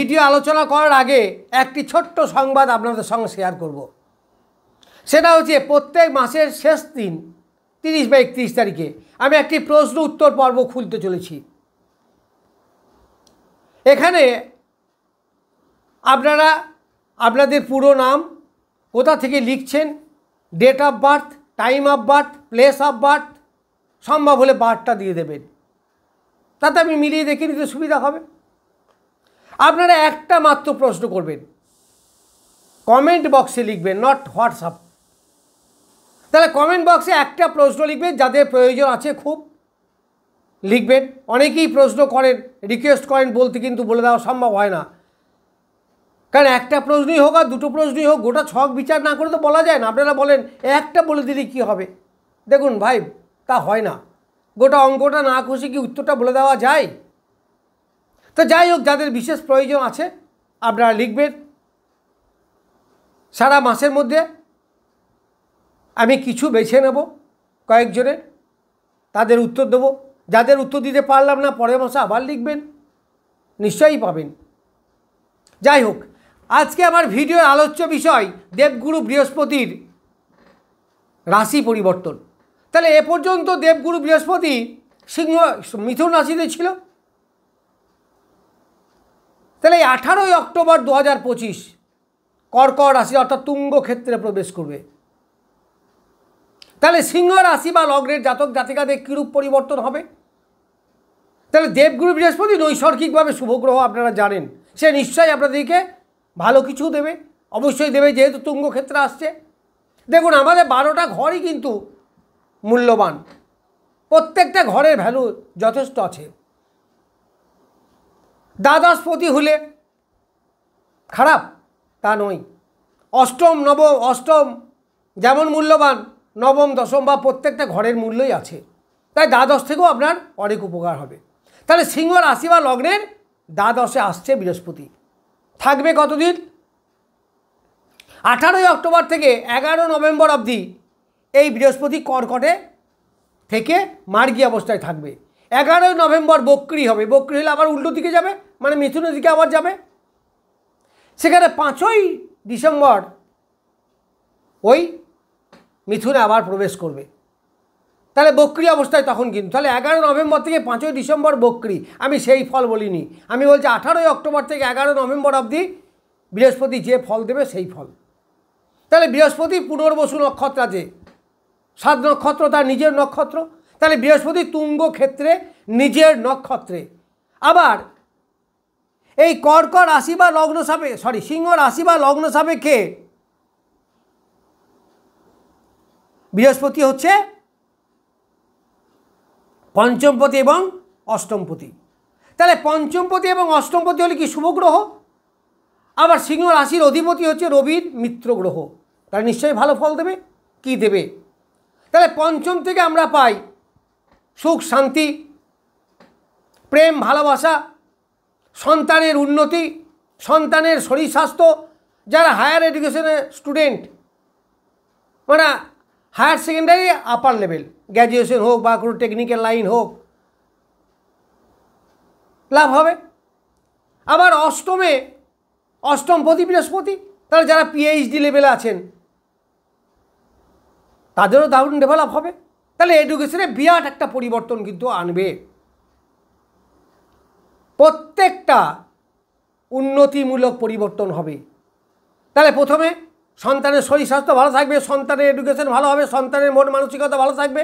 Video আলোচনা করার আগে একটি ছোট্ট সংবাদ আপনাদের সঙ্গে শেয়ার করব। সেটা হচ্ছে প্রত্যেক মাসের শেষ দিন 30 বা 31 তারিখে আমি একটি প্রশ্ন উত্তর পর্ব খুলতে চলেছি। এখানে আপনারা আপনাদের পুরো নাম, কোথা থেকে লিখছেন, date of birth, time of birth, place of birth, সম্ভব হলে বার্থটা দিয়ে দেবেন, তাতে আমি মিলিয়ে দেখে নিতে সুবিধা হবে। আপনারা একটা মাত্র প্রশ্ন করবেন, কমেন্ট বক্সে লিখবেন, নট হোয়াটসঅ্যাপ। তাহলে কমেন্ট বক্সে একটা প্রশ্ন লিখবেন, যাদের প্রয়োজন আছে খুব লিখবেন। অনেকেই প্রশ্ন করেন, রিকোয়েস্ট করেন বলতে, কিন্তু বলে দেওয়া সম্ভব হয় না। কারণ একটা প্রশ্নই হোক আর দুটো প্রশ্নই হোক, গোটা ছক বিচার না করে তো বলা যায় না। আপনারা বলেন একটা বলে দিলে কী হবে? দেখুন ভাই, তা হয় না। গোটা অঙ্কটা না কষে কি উত্তরটা বলে দেওয়া যায়? তো যাই হোক, যাদের বিশেষ প্রয়োজন আছে আপনারা লিখবেন। সারা মাসের মধ্যে আমি কিছু বেছে নেব, কয়েকজনের, তাদের উত্তর দেবো। যাদের উত্তর দিতে পারলাম না, পরের মাসে আবার লিখবেন, নিশ্চয়ই পাবেন। যাই হোক, আজকে আমার ভিডিওর আলোচ্য বিষয় দেবগুরু বৃহস্পতির রাশি পরিবর্তন। তাহলে এ পর্যন্ত দেবগুরু বৃহস্পতি মিথুন রাশিতে ছিল। তাহলে এই 18ই অক্টোবর 2025 কর্কট রাশি অর্থাৎ তুঙ্গ ক্ষেত্রে প্রবেশ করবে। তাহলে সিংহ রাশি বা লগ্নের জাতক জাতিকাদের কীরূপ পরিবর্তন হবে? তাহলে দেবগুরু বৃহস্পতি নৈসর্গিকভাবে শুভগ্রহ, আপনারা জানেন। সে নিশ্চয়ই আপনাদেরকে ভালো কিছু দেবে, অবশ্যই দেবে, যেহেতু তুঙ্গ ক্ষেত্রে আসছে। দেখুন, আমাদের 12টা ঘরই কিন্তু মূল্যবান, প্রত্যেকটা ঘরের ভ্যালু যথেষ্ট আছে। দ্বাদশপতি হলে খারাপ তা নয়। অষ্টম, নবম, অষ্টম যেমন মূল্যবান, নবম, দশম বা প্রত্যেকটা ঘরের মূল্যই আছে। তাই দ্বাদশ থেকেও আপনার অনেক উপকার হবে। তাহলে সিংহ রাশি বা লগ্নের দ্বাদশে আসছে বৃহস্পতি, থাকবে কতদিন? 18ই অক্টোবর থেকে 11 নভেম্বর অবধি এই বৃহস্পতি কর্কটে থেকে মার্গী অবস্থায় থাকবে। 11ই নভেম্বর বক্রি হবে। বক্রি হলে আবার উল্টো দিকে যাবে, মানে মিথুনের দিকে আবার যাবে। সেখানে 5ই ডিসেম্বর ওই মিথুনে আবার প্রবেশ করবে। তাহলে বক্রি অবস্থায় তখন কিন্তু, তাহলে 11 নভেম্বর থেকে 5ই ডিসেম্বর বক্রি। আমি সেই ফল বলিনি, আমি বলছি 18ই অক্টোবর থেকে 11 নভেম্বর অবধি বৃহস্পতি যে ফল দেবে সেই ফল। তাহলে বৃহস্পতি পুনর্বসু নক্ষত্র আছে, 7 নক্ষত্র তার নিজের নক্ষত্র। তাহলে বৃহস্পতি তুঙ্গ ক্ষেত্রে নিজের নক্ষত্রে। আবার এই কর্কট রাশি বা লগ্ন সিংহ রাশি বা লগ্ন সাপেক্ষে বৃহস্পতি হচ্ছে পঞ্চমপতি এবং অষ্টমপতি। তাহলে পঞ্চমপতি এবং অষ্টমপতি হলে কি শুভ গ্রহ। আবার সিংহ রাশির অধিপতি হচ্ছে রবির মিত্র গ্রহ, তাহলে নিশ্চয়ই ভালো ফল দেবে। কি দেবে? তাহলে পঞ্চম থেকে আমরা পাই সুখ, শান্তি, প্রেম, ভালোবাসা, সন্তানের উন্নতি, সন্তানের শরীর স্বাস্থ্য। যারা হায়ার এডুকেশনের স্টুডেন্ট, মানে higher secondary, upper level, graduation হোক বা কোনো টেকনিক্যাল লাইন হোক, লাভ হবে। আবার অষ্টমপতি বৃহস্পতি, তাহলে যারা পিএইচডি লেভেলে আছেন তাদেরও দারুণ ডেভেলপ হবে। তাহলে এডুকেশনে বিরাট একটা পরিবর্তন কিন্তু আনবে। প্রত্যেকটা উন্নতিমূলক পরিবর্তন হবে। তাহলে প্রথমে সন্তানের শরীর স্বাস্থ্য ভালো থাকবে, সন্তানের এডুকেশন ভালো হবে, সন্তানের মন মানসিকতা ভালো থাকবে।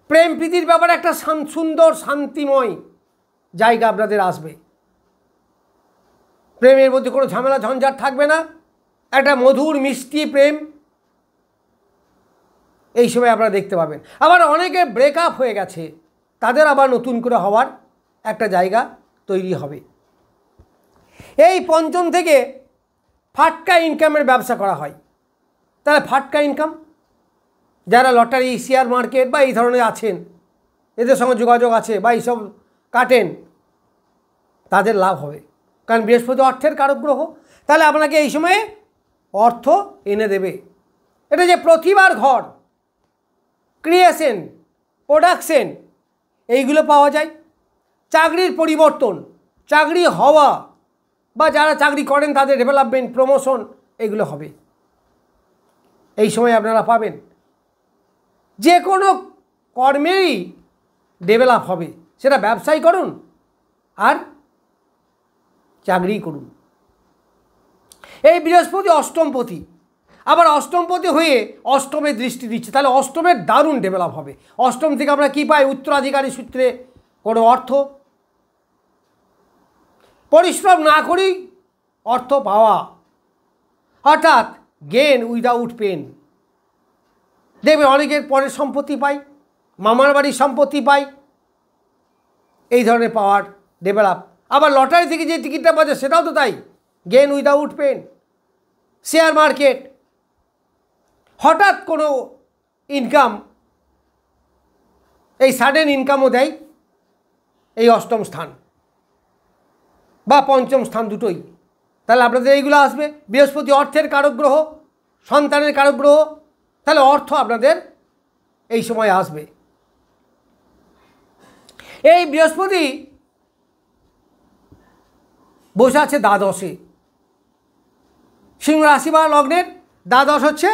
প্রেম প্রীতির ব্যাপারে একটা সুন্দর শান্তিময় জায়গা আপনাদের আসবে। প্রেমের মধ্যে কোনো ঝামেলা ঝঞ্ঝাট থাকবে না, একটা মধুর মিষ্টি প্রেম এই সময় আপনারা দেখতে পাবেন। আবার অনেকে ব্রেকআপ হয়ে গেছে, তাদের আবার নতুন করে হওয়ার একটা জায়গা তৈরি হবে। এই পঞ্চম থেকে ফাটকা ইনকামের ব্যবসা করা হয়। তাহলে ফাটকা ইনকাম, যারা লটারি, শেয়ার মার্কেট বা এই ধরনের আছেন, এদের সঙ্গে যোগাযোগ আছে বা এইসব কাটেন, তাদের লাভ হবে। কারণ বৃহস্পতি অর্থের কারক গ্রহ। তাহলে আপনাকে এই সময়ে অর্থ এনে দেবে। এটা যে প্রতিভার ঘর, ক্রিয়েশন, প্রোডাকশন, এইগুলো পাওয়া যায়। চাকরির পরিবর্তন, চাকরি হওয়া, বা যারা চাকরি করেন তাদের ডেভেলপমেন্ট, প্রমোশন এগুলো হবে এই সময় আপনারা পাবেন। যে কোনো কর্মেরই ডেভেলপ হবে, সেটা ব্যবসায় করুন আর চাকরি করুন। এই বৃহস্পতি অষ্টমপতি, আবার অষ্টমপতি হয়ে অষ্টমে দৃষ্টি দিচ্ছে, তাহলে অষ্টমের দারুণ ডেভেলপ হবে। অষ্টম থেকে আমরা কী পাই? উত্তরাধিকারী সূত্রে কোনো অর্থ, পরিশ্রম না করেই অর্থ পাওয়া, অর্থাৎ গেন উইদাউট পেন। দেখবে অনেকের পরের সম্পত্তি পাই, মামার বাড়ির সম্পত্তি পাই, এই ধরনের পাওয়ার ডেভেলপ। আবার লটারি থেকে যে টিকিটটা পাচ্ছে সেটাও তো তাই, gain without pain. Share market, হঠাৎ কোনো ইনকাম, এই সাডেন ইনকামও দেয় এই অষ্টম স্থান বা পঞ্চম স্থান দুটোই। তাহলে আপনাদের এইগুলো আসবে। বৃহস্পতি অর্থের কারক গ্রহ, সন্তানের কারক গ্রহ, তাহলে অর্থ আপনাদের এই সময় আসবে। এই বৃহস্পতি বসে আছে দ্বাদশে, সিংহ রাশি বা লগ্নের দ্বাদশ হচ্ছে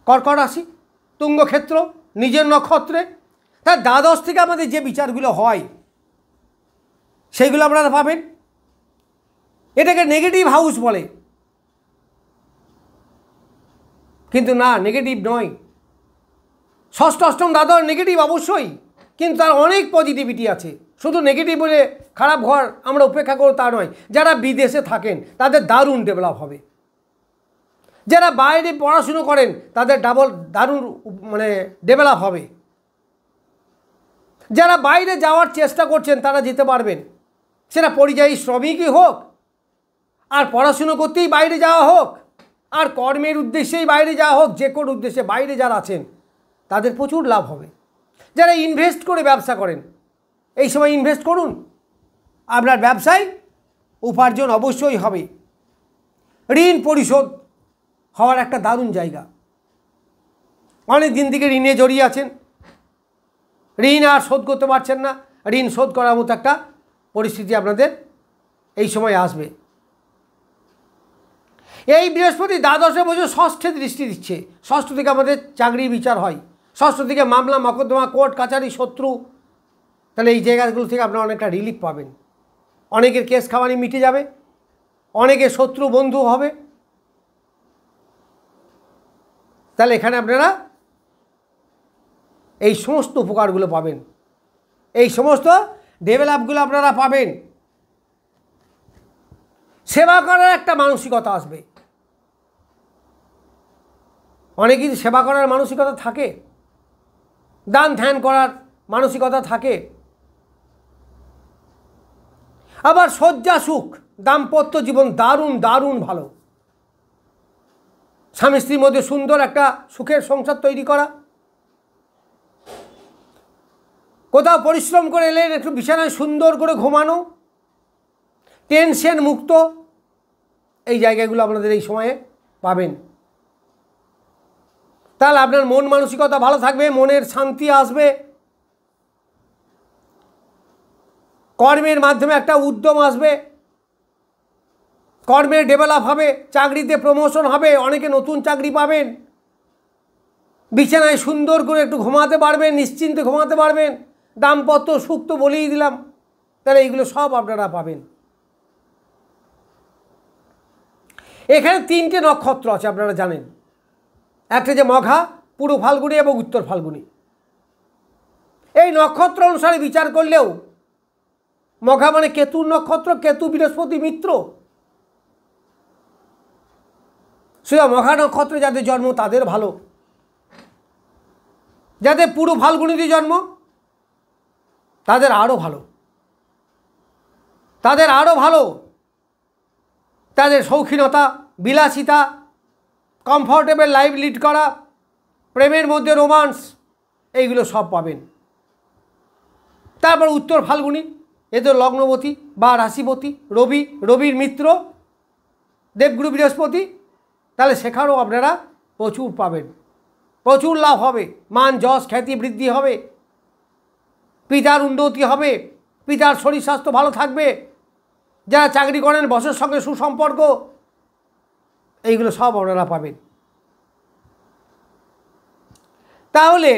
কর্কট রাশি, তুঙ্গক্ষেত্র, নিজের নক্ষত্রে। তার দ্বাদশ থেকে আমাদের যে বিচারগুলো হয় সেইগুলো আপনারা পাবেন। এটাকে নেগেটিভ হাউস বলে, কিন্তু না, নেগেটিভ নয়। ষষ্ঠ অষ্টম দ্বাদশ নেগেটিভ অবশ্যই, কিন্তু তার অনেক পজিটিভিটি আছে। শুধু নেগেটিভ বলে খারাপ ঘর আমরা উপেক্ষা করব তা নয়। যারা বিদেশে থাকেন তাদের দারুণ ডেভেলপ হবে, যারা বাইরে পড়াশুনো করেন তাদের দারুণ ডেভেলপ হবে, যারা বাইরে যাওয়ার চেষ্টা করছেন তারা যেতে পারবেন, সেটা পরিযায়ী শ্রমিকই হোক, আর পড়াশুনো করতেই বাইরে যাওয়া হোক, আর কর্মের উদ্দেশ্যেই বাইরে যাওয়া হোক, যে কোনো উদ্দেশ্যে বাইরে যারা আছেন তাদের প্রচুর লাভ হবে। যারা ইনভেস্ট করে ব্যবসা করেন এই সময় ইনভেস্ট করুন, আপনার ব্যবসায় উপার্জন অবশ্যই হবে। ঋণ পরিশোধ হওয়ার একটা দারুণ জায়গা। অনেক দিন থেকে ঋণে জড়িয়ে আছেন, ঋণ আর শোধ করতে পারছেন না, ঋণ শোধ করার মতো একটা পরিস্থিতি আপনাদের এই সময় আসবে। এই বৃহস্পতি দ্বাদশে বসে ষষ্ঠে দৃষ্টি দিচ্ছে। ষষ্ঠ থেকে আমাদের চাকরির বিচার হয়, ষষ্ঠ থেকে মামলা মকদ্দমা, কোর্ট কাছারি, শত্রু, তাহলে এই জায়গাগুলো থেকে আপনারা অনেকটা রিলিফ পাবেন। অনেকের কেস খাওয়ানি মিটে যাবে, অনেকের শত্রু বন্ধু হবে। তাহলে এখানে আপনারা এই সমস্ত উপকারগুলো পাবেন, এই সমস্ত ডেভেলপগুলো আপনারা পাবেন। সেবা করার একটা মানসিকতা আসবে। অনেকেরই সেবা করার মানসিকতা থাকে, দান ধ্যান করার মানসিকতা থাকে। আবার শয্যা সুখ, দাম্পত্য জীবন দারুণ দারুণ ভালো। স্বামী স্ত্রীর মধ্যে সুন্দর একটা সুখের সংসার তৈরি করা। কোথাও পরিশ্রম করে এলেন, একটু বিছানায় সুন্দর করে ঘুমানো, টেনশন মুক্ত, এই জায়গাগুলো আপনাদের এই সময়ে পাবেন। তাহলে আপনার মন মানসিকতা ভালো থাকবে, মনের শান্তি আসবে, কর্মের মাধ্যমে একটা উদ্যম আসবে, কর্মের ডেভেলপ হবে, চাকরিতে প্রমোশন হবে, অনেকে নতুন চাকরি পাবেন, বিছানায় সুন্দর করে একটু ঘুমাতে পারবেন, নিশ্চিন্তে ঘুমাতে পারবেন, দাম্পত্য সুখ তো বলেই দিলাম। তাহলে এইগুলো সব আপনারা পাবেন। এখানে তিনটে নক্ষত্র আছে আপনারা জানেন, একটা যে মঘা, পূর্ব ফাল্গুনী এবং উত্তর ফাল্গুনী। এই নক্ষত্র অনুসারে বিচার করলেও মঘা মানে কেতুর নক্ষত্র, কেতু বৃহস্পতি মিত্র। সেটা মঘা নক্ষত্রে যাদের জন্ম তাদের ভালো, যাদের পূর্ব ফাল্গুনীতে জন্ম তাদের আরও ভালো, তাদের আরও ভালো। তাদের শৌখিনতা, বিলাসিতা, কমফর্টেবল লাইফ লিড করা, প্রেমের মধ্যে রোমান্স, এইগুলো সব পাবেন। তারপর উত্তর ফাল্গুনী, এদের লগ্নপতি বা রাশিপতি রবি, রবির মিত্র দেবগুরু বৃহস্পতি। তাহলে সেখানেও আপনারা প্রচুর পাবেন, প্রচুর লাভ হবে, মান যশ খ্যাতি বৃদ্ধি হবে, পিতার উন্নতি হবে, পিতার শরীর স্বাস্থ্য ভালো থাকবে, যারা চাকরি করেন বসের সঙ্গে সুসম্পর্ক, এইগুলো সব আপনারা পাবেন। তাহলে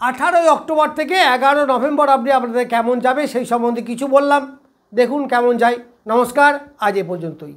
18ই অক্টোবর থেকে 11 নভেম্বর আপনি আপনাদের কেমন যাবে সেই সম্বন্ধে কিছু বললাম, দেখুন কেমন যায়। নমস্কার, আজ এ পর্যন্তই।